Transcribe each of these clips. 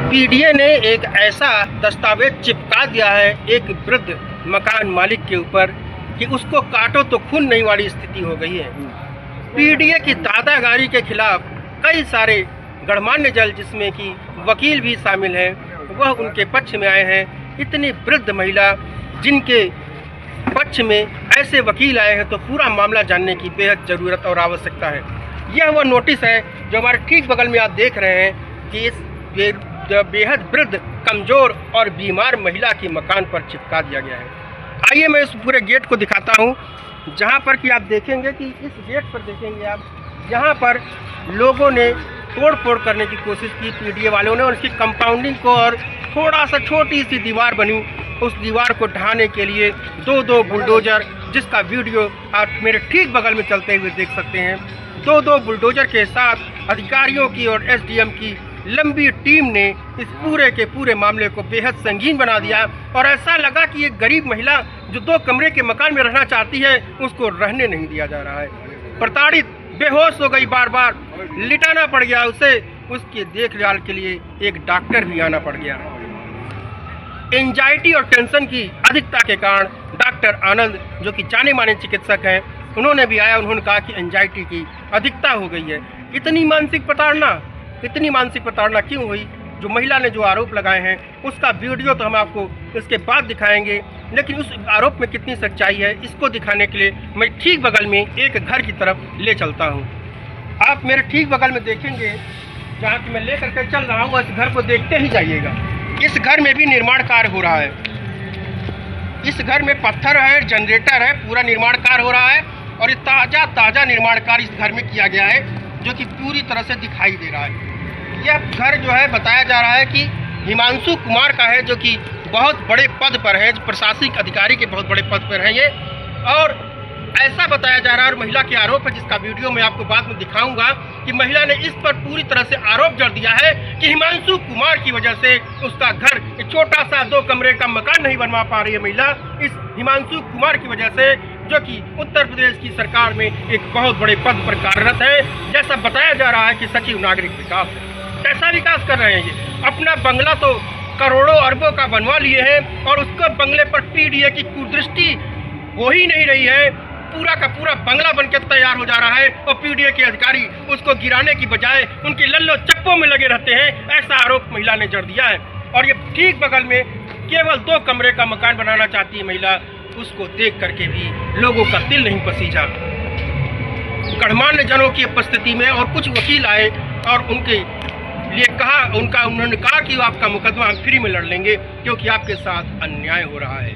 PDA ने एक ऐसा दस्तावेज चिपका दिया है एक वृद्ध मकान मालिक के ऊपर कि उसको काटो तो खून नहीं वाली स्थिति हो गई है। पीडीए की दादागिरी के खिलाफ कई सारे गणमान्य जज जिसमें कि वकील भी शामिल हैं, वह उनके पक्ष में आए हैं। इतनी वृद्ध महिला जिनके पक्ष में ऐसे वकील आए हैं तो पूरा मामला जानने की बेहद ज़रूरत और आवश्यकता है। यह वह नोटिस है जो हमारे ठीक बगल में आप देख रहे हैं कि इस बेहद वृद्ध, कमज़ोर और बीमार महिला के मकान पर चिपका दिया गया है। आइए मैं इस पूरे गेट को दिखाता हूँ, जहाँ पर कि आप देखेंगे कि इस गेट पर देखेंगे आप, जहाँ पर लोगों ने तोड़ फोड़ करने की कोशिश की पीडीए वालों ने, और उसकी कंपाउंडिंग को, और थोड़ा सा छोटी सी दीवार बनी, उस दीवार को ढहाने के लिए दो बुलडोजर, जिसका वीडियो आप मेरे ठीक बगल में चलते हुए देख सकते हैं, दो बुलडोजर के साथ अधिकारियों की और एसडीएम की लंबी टीम ने इस पूरे के पूरे मामले को बेहद संगीन बना दिया। और ऐसा लगा कि एक गरीब महिला जो 2 कमरे के मकान में रहना चाहती है, उसको रहने नहीं दिया जा रहा है। प्रताड़ित, बेहोश हो गई, बार बार लिटाना पड़ गया उसे। उसकी देखभाल के लिए एक डॉक्टर भी आना पड़ गया। एंजाइटी और टेंशन की अधिकता के कारण डॉक्टर आनंद, जो कि जाने माने चिकित्सक हैं, उन्होंने भी आया। उन्होंने कहा कि एंजाइटी की अधिकता हो गई है। इतनी मानसिक प्रताड़ना क्यों हुई? जो महिला ने जो आरोप लगाए हैं उसका वीडियो तो हम आपको इसके बाद दिखाएंगे, लेकिन उस आरोप में कितनी सच्चाई है इसको दिखाने के लिए मैं ठीक बगल में एक घर की तरफ ले चलता हूँ। आप मेरे ठीक बगल में देखेंगे, जहाँ कि मैं ले करके चल रहा हूँ, इस घर को देखते ही जाइएगा। इस घर में भी निर्माण कार्य हो रहा है। इस घर में पत्थर है, जनरेटर है, पूरा निर्माण कार्य हो रहा है। और ये ताज़ा निर्माण कार्य इस घर में किया गया है, जो कि पूरी तरह से दिखाई दे रहा है। यह घर जो है बताया जा रहा है कि हिमांशु कुमार का है, जो कि बहुत बड़े पद पर है, प्रशासनिक अधिकारी के बहुत बड़े पद पर हैं ये। और ऐसा बताया जा रहा है, और महिला के आरोप है जिसका वीडियो मैं आपको बाद में दिखाऊंगा, कि महिला ने इस पर पूरी तरह से आरोप जड़ दिया है कि हिमांशु कुमार की वजह से उसका घर, छोटा सा 2 कमरे का मकान नहीं बनवा पा रही है महिला, इस हिमांशु कुमार की वजह से, जो कि उत्तर प्रदेश की सरकार में एक बहुत बड़े पद पर कार्यरत है। जैसा बताया जा रहा है कि सचिव नागरिक विकास है। कैसा विकास कर रहे हैं ये? अपना बंगला तो करोड़ों अरबों का बनवा लिए हैं, और उसको बंगले पर पीडीए की कुदृष्टि हो ही नहीं रही है। पूरा का पूरा बंगला बनकर तैयार हो जा रहा है, और पीडीए के अधिकारी उसको गिराने की बजाय उनके लल्लो चप्पों में लगे रहते हैं। ऐसा आरोप महिला ने जड़ दिया है। और ये ठीक बगल में केवल 2 कमरे का मकान बनाना चाहती है महिला। उसको देख करके भी लोगों का दिल नहीं पसीजा। गणमान्य जनों की उपस्थिति में और कुछ वकील आए और उनके लिए उन्होंने कहा कि आपका मुकदमा हम फ्री में लड़ लेंगे, क्योंकि आपके साथ अन्याय हो रहा है।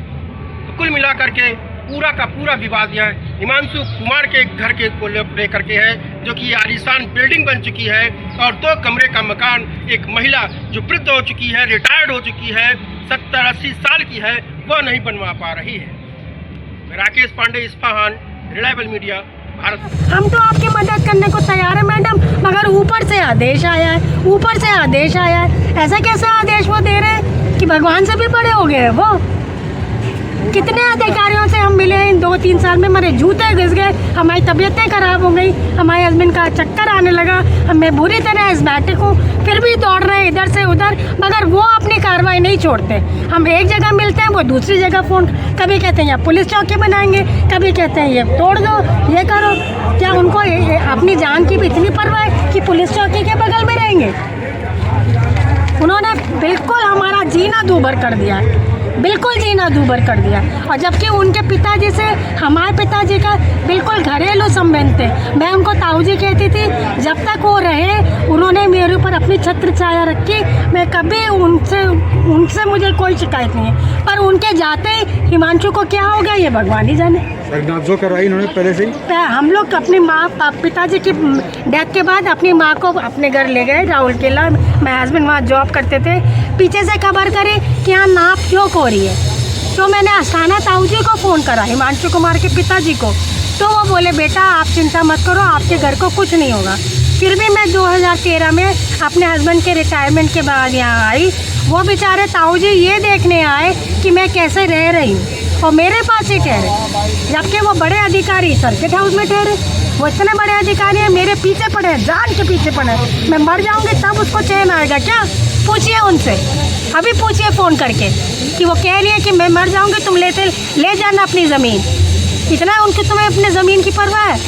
तो कुल मिलाकर के पूरा का पूरा विवाद यहाँ हिमांशु कुमार के घर के को लेकर के है, जो कि आलीशान बिल्डिंग बन चुकी है, और 2 कमरे का मकान एक महिला जो वृद्ध हो चुकी है, रिटायर्ड हो चुकी है, 70-80 साल की है, वह नहीं बनवा पा रही है। राकेश पांडे, इस्पाहान, रिलायबल मीडिया, भारत। हम तो आपकी मदद करने को तैयार है मैडम, मगर ऊपर से आदेश आया है। ऐसा कैसा आदेश वो दे रहे हैं कि भगवान से भी बड़े हो गए वो? कितने अधिकारियों से हम मिले इन 2-3 साल में, हमारे जूते घिस गए, हमारी तबीयतें खराब हो गई, हमारे हस्बैंड का चक्कर आने लगा, मैं बुरी तरह एस्मेटिक हूँ, फिर भी दौड़ रहे हैं इधर से उधर, मगर वो अपनी कार्रवाई नहीं छोड़ते। हम एक जगह मिलते हैं, वो दूसरी जगह फ़ोन, कभी कहते हैं यहाँ पुलिस चौकी बनाएंगे, कभी कहते हैं ये तोड़ दो, ये करो। क्या उनको अपनी जान की भी इतनी परवाह है कि पुलिस चौकी के बगल में रहेंगे? उन्होंने बिल्कुल हमारा जीना दूभर कर दिया है, बिल्कुल जीना दूभर कर दिया। और जबकि उनके पिताजी से हमारे पिताजी का बिल्कुल घरेलू संबंध थे। मैं उनको ताऊ जी कहती थी। जब तक वो रहे उन्होंने मेरे ऊपर अपनी छत्र छाया रखी। मैं कभी उनसे मुझे कोई शिकायत नहीं है, पर उनके जाते ही हिमांशु को क्या हो गया ये भगवान ही जाने। जो करवाई उन्होंने पहले से ही। हम लोग अपनी माँ पिताजी की डेथ के बाद अपनी माँ को अपने घर ले गए, राहुल केला। मेरे हस्बैंड वहाँ जॉब करते थे। पीछे से खबर करी कि यहाँ नाप क्यों हो रही है, तो मैंने अस्थाना ताऊ जी को फ़ोन करा, हिमांशु कुमार के पिताजी को। तो वो बोले बेटा आप चिंता मत करो, आपके घर को कुछ नहीं होगा। फिर भी मैं 2013 में अपने हस्बैंड के रिटायरमेंट के बाद यहाँ आई। वो बेचारे ताऊ जी ये देखने आए कि मैं कैसे रह रही हूँ, और मेरे पास ही ठहरे, जबकि वो बड़े अधिकारी सर्किट हाउस में ठहरे। वो इतने बड़े अधिकारी हैं, मेरे पीछे पड़े, जान के पीछे पड़े। मैं मर जाऊंगी तब उसको चैन आएगा क्या? पूछिए उनसे, अभी पूछिए फ़ोन करके कि वो कह रही है कि मैं मर जाऊंगी, तुम ले जाना अपनी ज़मीन। इतना उनको तुम्हें अपने ज़मीन की परवाह है?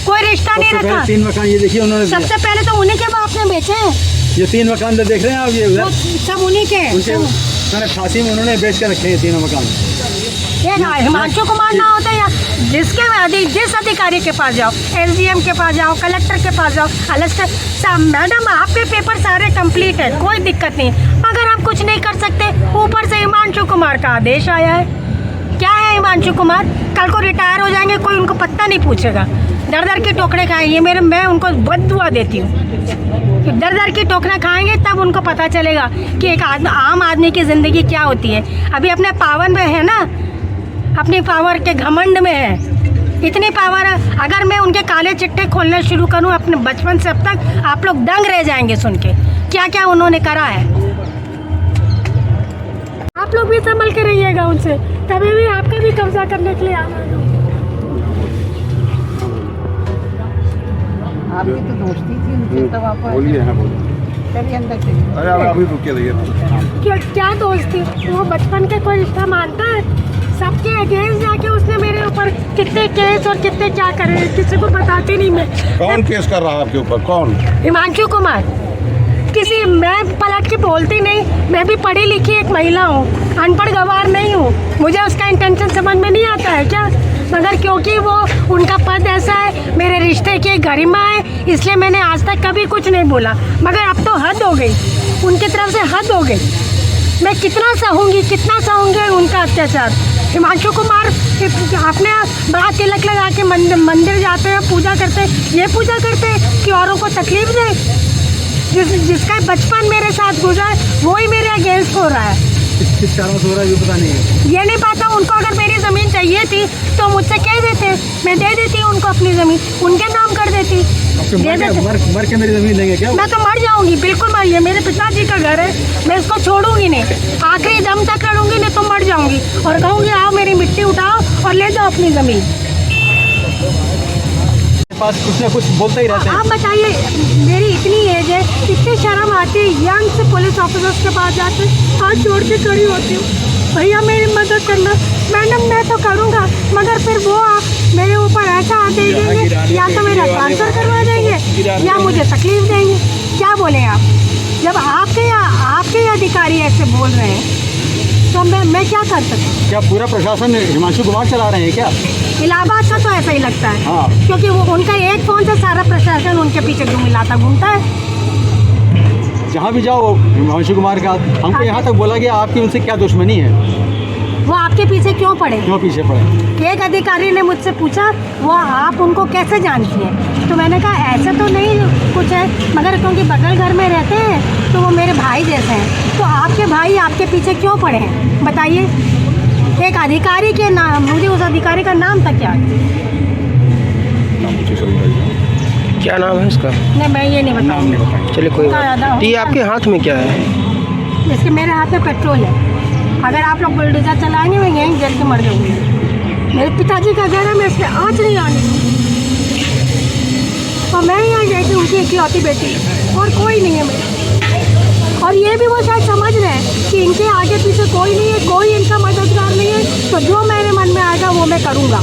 कोई रिश्ता नहीं सबसे रखा। पहले 3 मकान ये देखिए उन्होंने दिया। सबसे पहले तो उन्हीं के बाप ने बेचे हैं, ये 3 मकान तो देख रहे हैं आप, ये वो सब उन्हीं के हैं। उनके मैंने फांसी में उन्होंने बेच के रखे हैं 3 मकान। ये हिमांशु कुमार ना होता या जिस अधिकारी के पास जाओ, एसडीएम के पास जाओ, कलेक्टर के पास जाओ, मैडम आपके पेपर सारे कंप्लीट है, कोई दिक्कत नहीं, मगर हम कुछ नहीं कर सकते। ऊपर से हिमांशु कुमार का आदेश आया है। क्या है हिमांशु कुमार? कल को रिटायर हो जाएंगे, कोई उनको पत्ता नहीं पूछेगा। दर दर की टोकरे खाएंगे। मैं उनको बद्दुआ देती हूँ। दर दर की टोकरे खाएंगे तब उनको पता चलेगा कि एक आम आदमी की ज़िंदगी क्या होती है। अभी अपने पावर में है ना, अपनी पावर के घमंड में है। इतनी पावर है, अगर मैं उनके काले चिट्ठे खोलने शुरू करूं अपने बचपन से अब तक, आप लोग दंग रह जाएंगे सुन के क्या क्या उन्होंने करा है। आप लोग भी संभल के रहिएगा उनसे, कभी भी आपका भी कब्जा करने के लिए आना। आपकी तो दोस्ती थी उनसे, तब आप बोलिए, हाँ बोलिए। चलिए अंदर चलिए। अरे आप अभी रुकिए रहिए। क्या दोस्ती? वो बचपन के कोई रिश्ता मानता है? सबके अगेंस्ट जाके उसने मेरे ऊपर कितने केस और कितने क्या करे, किसी को बताती नहीं मैं। कौन केस कर रहा है आपके ऊपर? कौन? हिमांशु कुमार। मैं पलट के बोलती नहीं, मैं भी पढ़ी लिखी एक महिला हूँ, अनपढ़ गवार नहीं हूँ। मुझे उसका इंटेंशन समझ में नहीं आता है क्या? मगर क्योंकि वो उनका पद ऐसा है, मेरे रिश्ते की गरिमा है, इसलिए मैंने आज तक कभी कुछ नहीं बोला। मगर अब तो हद हो गई, उनकी तरफ से हद हो गई। मैं कितना सहूँगी उनका अत्याचार। हिमांशु कुमार अपने बड़ा तिलक लगा के मंदिर जाते हैं, पूजा करते हैं, ये पूजा करते हैं कि औरों को तकलीफ दे। जिसका बचपन मेरे साथ गुजरा है वो ही मेरे अगेंस्ट हो रहा है। किस कारण से हो रहा है ये पता नहीं है। ये नहीं पता उनको। अगर मेरी ज़मीन चाहिए थी तो मुझसे कह देते, मैं दे देती उनको अपनी ज़मीन, उनके नाम कर देती। मर के मेरी ज़मीन लेंगे क्या? मैं तो मर जाऊंगी, बिल्कुल मर। ये मेरे पिताजी का घर है, मैं इसको छोड़ूंगी नहीं, आखिरी दम तक लड़ूंगी, नहीं तो मर जाऊंगी और कहूँगी आओ मेरी मिट्टी उठाओ और ले जाओ अपनी ज़मीन। पास कुछ ना कुछ बोलते ही रहते हैं। आप बताइए, मेरी इतनी एज है, इतनी शर्म आती है, यंग से पुलिस ऑफिसर्स के पास जाके हाथ जोड़ के खड़ी होती हूँ, भैया मेरी मदद करना। मैडम मैं तो करूँगा, मगर फिर वो आप मेरे ऊपर ऐसा आदेश देंगे, या तो मेरा ट्रांसफ़र करवा देंगे या मुझे तकलीफ देंगे। क्या बोले आप? जब आपके अधिकारी ऐसे बोल रहे हैं तो मैं क्या कर सकती हूँ? क्या पूरा प्रशासन हिमांशु कुमार चला रहे हैं क्या? इलाहाबाद का तो ऐसा ही लगता है। हाँ। क्योंकि वो उनका एक फ़ोन से सारा प्रशासन उनके पीछे घूमता है। जहाँ भी जाओ हिमांशु कुमार का, हमको यहाँ तक बोला गया आपकी उनसे क्या दुश्मनी है? वो आपके पीछे क्यों पड़े? क्यों पीछे पड़े? एक अधिकारी ने मुझसे पूछा वो आप उनको कैसे जानती हैं, तो मैंने कहा ऐसा तो नहीं कुछ है, मगर क्योंकि बगल घर में रहते हैं तो वो मेरे भाई जैसे हैं। तो आपके भाई आपके पीछे क्यों पड़े हैं बताइए? एक अधिकारी के नाम, मुझे उस अधिकारी का नाम तक याद है। क्या नाम है इसका? नहीं मैं ये नहीं बताऊँगी। चलिए कोई बात नहीं। ये आपके हाथ में क्या है? इसके मेरे हाथ में पेट्रोल है। अगर आप लोग बुलडोजर चलाएंगे मैं यहीं जल के मर जाऊँगी। मेरे पिताजी का घर है, मैं इसमें आँच नहीं आने दूँगी। और मैं ही आ जाएगी उनकी इकलौती बेटी, और कोई नहीं है मेरा। और ये भी वो शायद समझ रहे हैं कि इनके आगे पीछे कोई नहीं है, कोई इनका मददगार नहीं है, तो जो मेरे मन में आएगा वो मैं करूँगा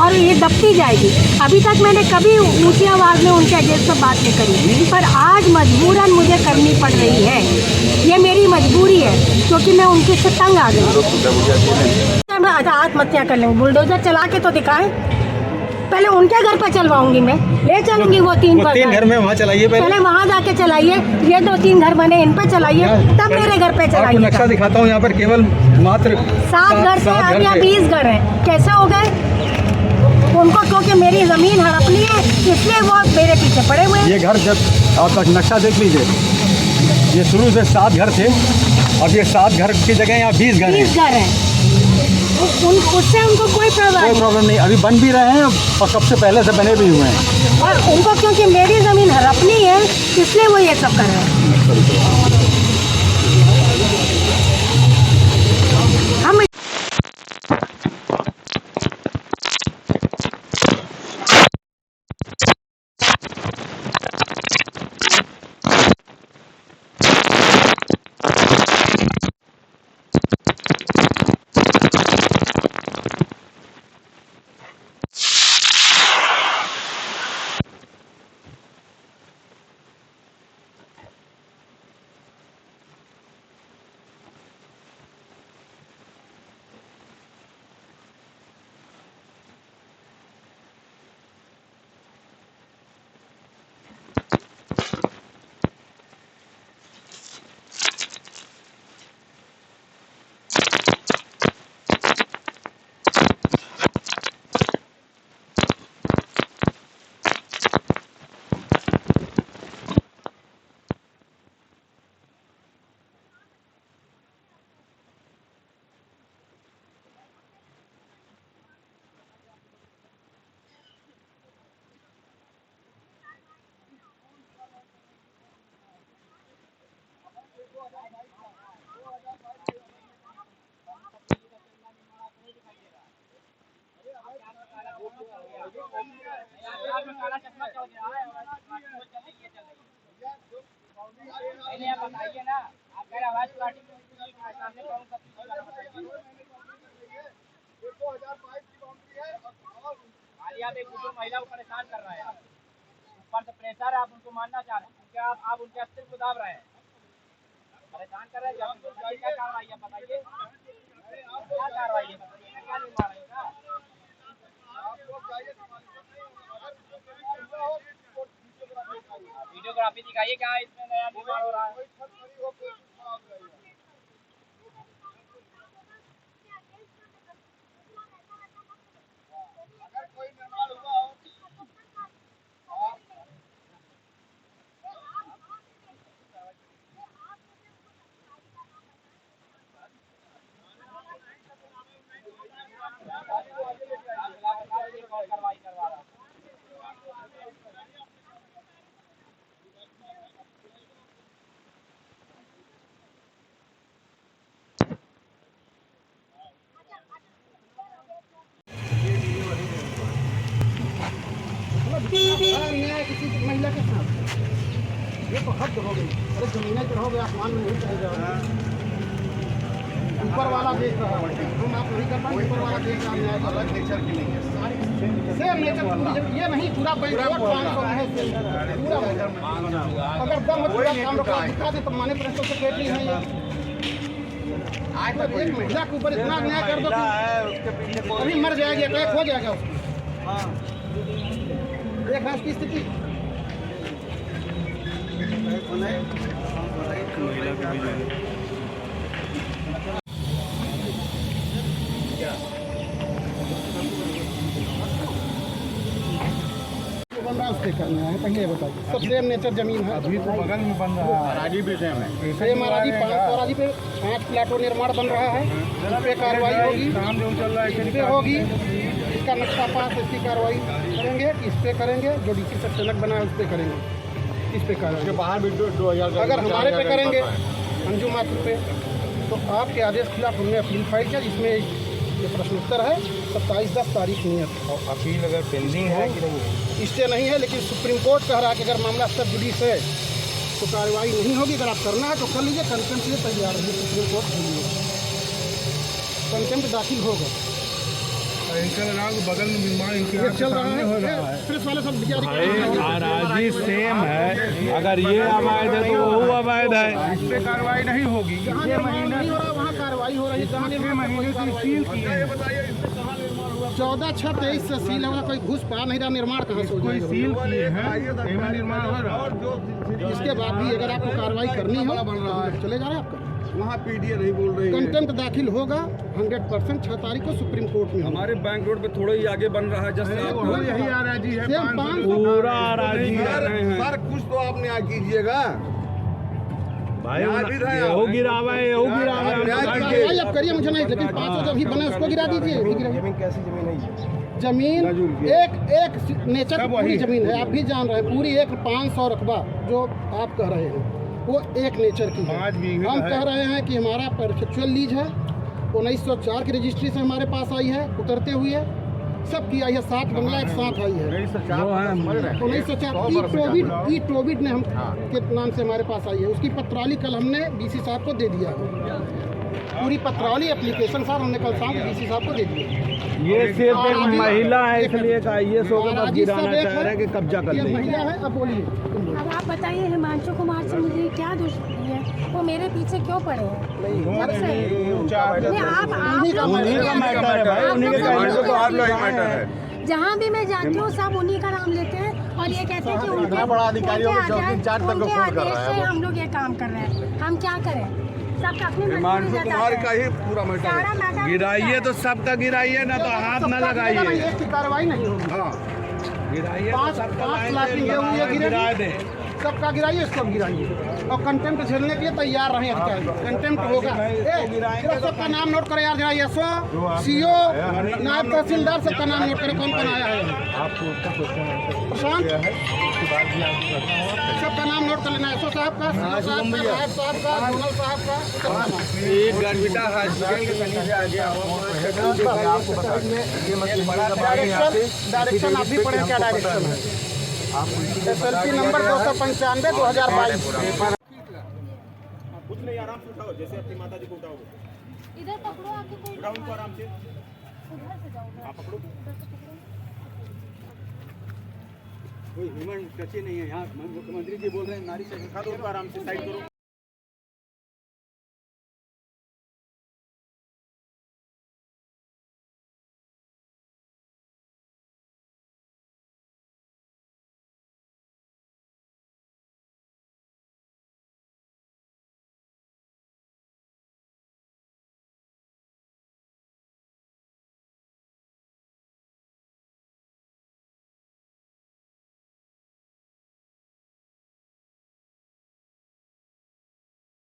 और ये दबती जाएगी। अभी तक मैंने कभी ऊंची आवाज़ में उनके अगेंस्ट में बात नहीं करी, पर आज मजबूरन मुझे करनी पड़ रही है। ये मेरी मजबूरी है क्योंकि मैं उनके से तंग आ गई। आत्महत्या कर लेंगे, बुलडोजर चला के तो दिखाएं। पहले उनके घर पर चलवाऊंगी, मैं ले चलूंगी वो तीन घर में वहाँ चलाइए, पहले वहाँ जाके चलाइए। ये 2-3 घर बने, इन पे चलाइए, तब मेरे घर पे चलाइए। नक्शा दिखाता हूँ, यहाँ पर केवल मात्र 7 घर से अब यहाँ 20 घर हैं। कैसे हो गए? उनको क्योंकि मेरी ज़मीन हड़पनी है इसलिए वो मेरे पीछे पड़े हुए हैं। ये घर जब आप नक्शा देख लीजिए, ये शुरू से 7 घर थे, अब ये 7 घर की जगह यहाँ 20 घर हैं। उससे उनको कोई प्रॉब्लम नहीं, अभी बन भी रहे हैं और सबसे पहले से बने भी हुए हैं। और उनको क्योंकि मेरी ज़मीन हड़पनी है इसलिए वो ये सब कर रहे हैं। पहले आप बताइए ना, आप कह रहे आवाज पार्टी सामने कौन सा खाली आप एक बुजुर्ग महिला को परेशान कर रहे हैं, ऊपर से प्रेशर है, आप उनको मानना चाह रहे हैं, उनके आप उनके अस्तित्व को दाब रहे हैं, परेशान कर रहे हैं। क्या कार्रवाई है बताइए, क्या कार्रवाई है बताइए, क्या निर्माण है इसका? वीडियोग्राफी दिखाइए, क्या इसमें नया निर्माण हो रहा है? कार्रवाई करवा रहा है। अन्याय किसी महिला के साथ, ये तो हद हो गई। अरे जमीनें चढ़ोगे आसमान में नहीं चढ़ जाओगे, ऊपर वाला देख रहा है, हम आप नहीं कर पाएंगे, ऊपर वाला देख रहा है। अलग नेचर की नहीं है, सेम नेचर ये नहीं, पूरा बैंकरोट 500 है पूरा। अगर दम पूरा काम रखा दिखा दे तो माने प्रेसो सेक्रेटरी है ये। आज तक एक महिला के ऊपर इतना अन्याय कर दो कि अभी मर जाएगी, अटैक हो जाएगा उसको। देखा इसकी स्थिति। बन रहा है उससे करना है, पहले ये बताइए। सब सेम नेचर जमीन है, अभी तो बगल में बन रहा है, अराजी भी सेम है। सेम अराजी पे 5 प्लाटों निर्माण बन रहा है, इस पे कार्रवाई होगी, काम जो चल रहा है इस पे होगी। इसका नक्शा पास, इसकी कार्रवाई करेंगे, इस पे करेंगे। जो डीसी सक्षनक बना है उस पे करेंगे, इस पे कार्रवाई। बाहर भी 2000 अगर हमारे पे करेंगे अंजुम मात्र पे, तो आपके आदेश खिलाफ हमने अपील फाइल किया, जिसमें ये प्रश्नोत्तर है 27/10 तारीख नियत। और अपील अगर पेंडिंग है कि नहीं? इससे नहीं है, लेकिन सुप्रीम कोर्ट कह रहा है कि अगर मामला सब जुडिस है तो कार्रवाई नहीं होगी। अगर आप करना है तो कर लीजिए, कंटेम्प्ट के लिए तैयार रहिए, सुप्रीम कोर्ट के लिए कंटेम्प्ट दाखिल होगा। इनका बगल में निर्माण ये चल रहा है, प्रेस वाले सब अराजी सेम है, अगर ये अवैध है तो वो अवैध है, इस पे कार्रवाई नहीं होगी। जहाँ निर्माण नहीं हो रहा वहाँ कार्रवाई हो रही है। जहाँ निर्माण महीने से सील की है, 14/6/23 से सील है, कोई घुस पा नहीं रहा, निर्माण कहाँ से हो कोई जाएगा? सील किए हैं, निर्माण हो रहा है। इसके बाद भी अगर आपको कार्रवाई करनी हो तो चले जा रहे हैं आपका वहाँ पीडीए नहीं बोल रही है। कंटेम्प्ट दाखिल होगा 100% 6 तारीख को सुप्रीम कोर्ट में। हमारे बैंक रोड पे थोड़ा ही आगे बन रहा है, जैसे यही अराजी है, पूरा अराजी है। सर कुछ तो आप न्याय कीजिएगा भाई हो गिरावा है, हो गिरावा है। कार्रवाई आप करिए, मुझे नहीं, लेकिन 500 जो भी बने उसको गिरा दीजिए। जमीन कैसी जमीन है ये? जमीन एक नेचर की पूरी जमीन है, आप भी जान रहे हैं, पूरी एक 500 रकबा जो आप कह रहे हैं वो एक नेचर की है। हम कह रहे हैं कि हमारा परफेक्चुअल लीज है, 1904 की रजिस्ट्री से हमारे पास आई है, उतरते हुए सब की आई है, 7 बंगला एक साथ आई है। 1904 ई टोविड ने हम के नाम से हमारे पास आई है, उसकी पत्रावली कल हमने डीसी साहब को दे दिया है। पूरी पत्रावली एप्लीकेशन साहब हमने कल शाम डीसी साहब को दे दिया। ये सिर्फ एक महिला है, इसलिए IAS को बस गिराना चाह रहे हैं कि कब्जा कर ये लें। महिला है, अब बोलिए। अब आप बताइए हिमांशु कुमार से मुझे क्या दुश्मनी है, वो मेरे पीछे क्यों पड़े हैं? जब से नहीं, आप उन्हीं का मैटर है भाई, उन्हीं के कहने से तो आप लोग मैटर है। जहाँ भी मैं जाती हूँ सब उन्हीं का नाम लेते हैं और ये कहते हैं कि उनके बड़ा अधिकारियों को चौकी चार तक को उनके फोन कर आदेश रहा से है हम लोग ये काम कर रहे हैं, हम क्या करें? सब अपनी हिमांशु कुमार का ही पूरा मैटर है। गिराइए तो सबका गिराइए ना, तो हाथ न लगाइए। इसकी कार्रवाई नहीं होगी। गिराइए तो 5 सबका लाख की हुई है, गिरा दे। सबका गिराइए, इसको भी गिराइए और कंटेम्प्ट झेलने के लिए तैयार रहें अधिकारी। कंटेम्प्ट होगा। सिर्फ सबका नाम नोट करें यार, जरा एसओ, सीओ, नायब तहसीलदार सबका नाम नोट करें, कौन कौन आया है। प्रशांत सबका नाम नोट कर लेना, एसओ साहब का, सीओ साहब का, नायब साहब का, जोनल साहब का। डायरेक्शन आप भी पढ़े, क्या डायरेक्शन है? SLP number 295 2022। कुछ नहीं, आराम से उठाओ, जैसे अपनी माता जी को उठाओगे। इधर पकड़ो, आगे कोई उठाओ उनको आराम से। उधर से जाओ, आप पकड़ो। कोई ह्यूमन टच ही नहीं है यहाँ। मुख्यमंत्री जी बोल रहे हैं नारी से उठा दो उनको आराम से, साइड करो।